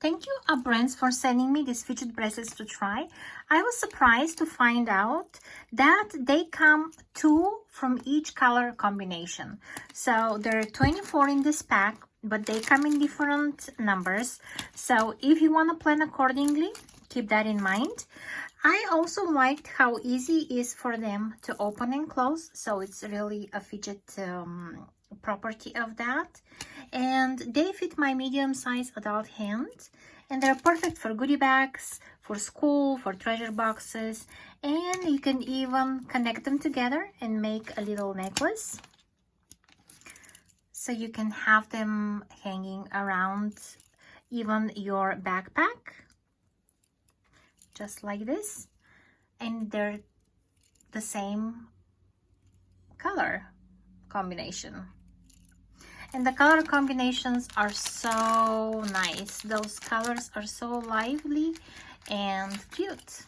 Thank you, UpBrands, for sending me these fidget bracelets to try. I was surprised to find out that they come 2 from each color combination. So there are 24 in this pack, but they come in different numbers. So if you want to plan accordingly, keep that in mind. I also liked how easy it is for them to open and close. So it's really a fidget property of that, and they fit my medium-sized adult hand, and they're perfect for goodie bags, for school, for treasure boxes, and you can even connect them together and make a little necklace, so you can have them hanging around even your backpack, just like this. And they're the same color combination. And the color combinations are so nice. Those colors are so lively and cute.